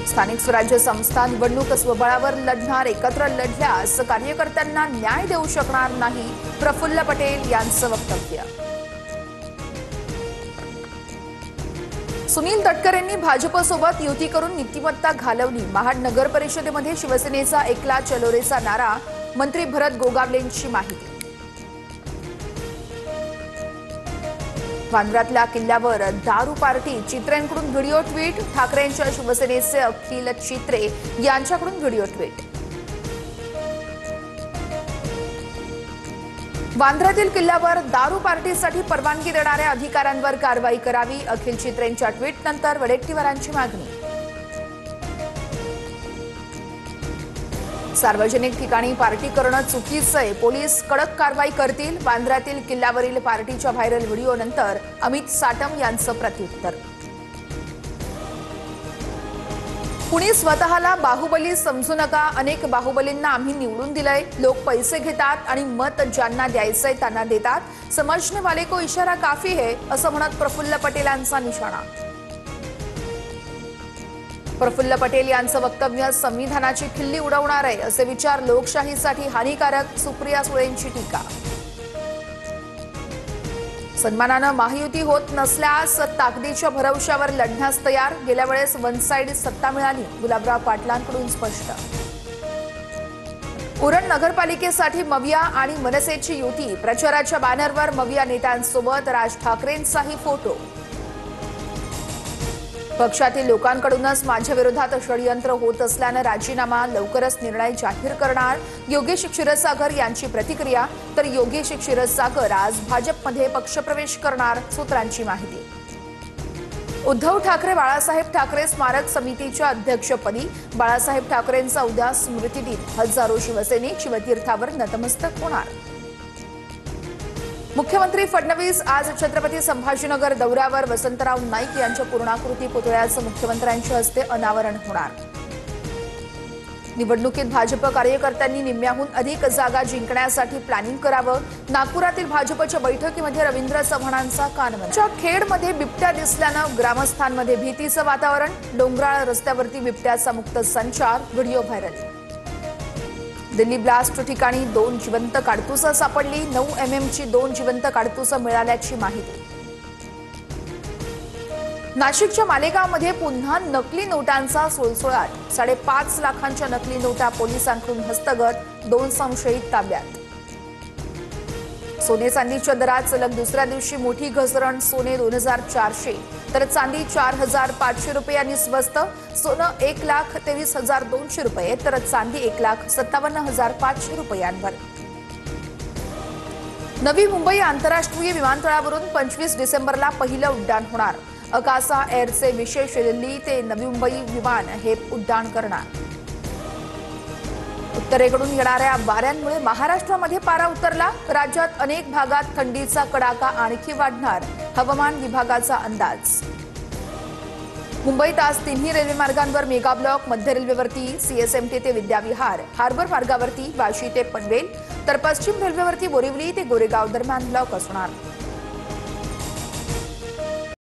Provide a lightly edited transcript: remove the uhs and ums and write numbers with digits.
स्थानिक स्वराज्य संस्था निवडणूक स्वबळावर लढणार, एकत्र लढल्यास कार्यकर्त्यांना न्याय देऊ शकणार नाही, प्रफुल्ल पटेल यांचं वक्तव्य. सुनील तटकरेंनी भाजपसोबत युती करून नीतिमत्ता घालवली. महाड नगर परिषदेमध्ये शिवसेनेचा एकला चलोरेचा नारा. मंत्री भरत गोगावलेंची माहिती. वांद्र्यातल्या किल्ल्यावर दारू पार्टी, चित्रेंकडून व्हिडिओ ट्विट. ठाकरेंच्या शिवसेनेचे अखिल चित्रे यांच्याकडून व्हिडिओ ट्विट. वांद्र्यातील किल्ल्यावर दारू पार्टीसाठी परवानगी देणाऱ्या अधिकाऱ्यांवर कारवाई करावी. अखिल चित्रेंच्या ट्विटनंतर वडेट्टीवारांची मागणी. सार्वजनिक ठिकाणी पार्टी करणं चुकीचं आहे, पोलीस कडक कारवाई करतील. वांद्र्यातील किल्ल्यावरील पार्टीच्या व्हायरल व्हिडिओनंतर अमित साटम यांचं प्रत्युत्तर. कुणी स्वतःला बाहुबली समजू नका. अनेक बाहुबलींना आम्ही निवडून दिलंय. लोक पैसे घेतात आणि मत ज्यांना द्यायचंय त्यांना देतात. समझने वाले को इशारा काफी है, असं म्हणत प्रफुल्ल पटेलांचा निशाणा. प्रफुल्ल पटेल यांचं वक्तव्य संविधानाची खिल्ली उडवणार आहे, असे विचार लोकशाहीसाठी हानिकारक. सुप्रिया सुळेंची टीका. सन्मानानं महायुती होत नसल्यास ताकदीच्या भरवशावर लढण्यास तयार. गेल्या वेळेस वन साइड सत्ता मिळाली, गुलाबराव पाटलांकडून स्पष्ट. उरण नगरपालिकेसाठी मविया आणि मनसेची युती. प्रचाराच्या बॅनरवर मविया नेत्यांसोबत राज ठाकरेंचाही फोटो. पक्षातील लोकांकडूनच माझ्या विरोधात षडयंत्र होत असल्यानं राजीनामा, लवकरच निर्णय जाहीर करणार. योगेश क्षीरसागर यांची प्रतिक्रिया. तर योगेश क्षीरसागर आज भाजपमध्ये पक्षप्रवेश करणार, सूत्रांची माहिती. उद्धव ठाकरे बाळासाहेब ठाकरे स्मारक समितीच्या अध्यक्षपदी. बाळासाहेब ठाकरेंचा उद्या स्मृतिदिन. हजारो शिवसैनिक शिवतीर्थावर नतमस्तक होणार. मुख्यमंत्री फडणवीस आज छत्रपती संभाजीनगर दौऱ्यावर. वसंतराव नाईक यांच्या पूर्णाकृती पुतळ्याचं मुख्यमंत्र्यांच्या हस्ते अनावरण होणार. निवडणुकीत भाजप कार्यकर्त्यांनी निम्म्याहून अधिक जागा जिंकण्यासाठी प्लॅनिंग करावं. नागपुरातील भाजपच्या बैठकीमध्ये रवींद्र चव्हाणांचा कानमंत्र. खेडमध्ये बिबट्या दिसल्यानं ग्रामस्थांमध्ये भीतीचं वातावरण. डोंगराळ रस्त्यावरती बिबट्याचा मुक्त संचार, व्हिडिओ व्हायरल. दिल्ली ब्लास्ट ठिकाणी 2 जिवंत काडतुसं सापडली. 9 MM दोन जिवंत काडतुसं मिळाल्याची माहिती. नाशिकच्या मालेगावमध्ये पुन्हा नकली नोटांचा सुळसुळाट. 5.5 लाखांच्या नकली नोटा पोलिसांकडून हस्तगत. 2 संशयित ताब्यात. सोने चांदीच्या दरात सलग दुसऱ्या दिवशी मोठी घसरण. सोने 2400 तर चांदी 4500 रुपयांनी स्वस्त. सोनं 1,23,200 रुपये तर चांदी 1,57,500 रुपयांवर. नवी मुंबई आंतरराष्ट्रीय विमानतळावरून 25 डिसेंबरला पहिलं उड्डाण होणार. अकासा एअरचे विशेष दिल्ली ते नवी मुंबई विमान हे उड्डाण करणार. उत्तरेकडून येणाऱ्या वाऱ्यांमुळे महाराष्ट्रामध्ये पारा उतरला. राज्यात अनेक भागात थंडीचा कडाका आणखी वाढणार, हवामान विभागाचा अंदाज. मुंबईत आज 3ही रेल्वे मार्गांवर मेगा ब्लॉक. मध्य रेल्वेवरती CSMT ते विद्याविहार, हार्बर मार्गावरती वाशी ते पनवेल, तर पश्चिम रेल्वेवरती बोरिवली ते गोरेगाव दरम्यान ब्लॉक असणार.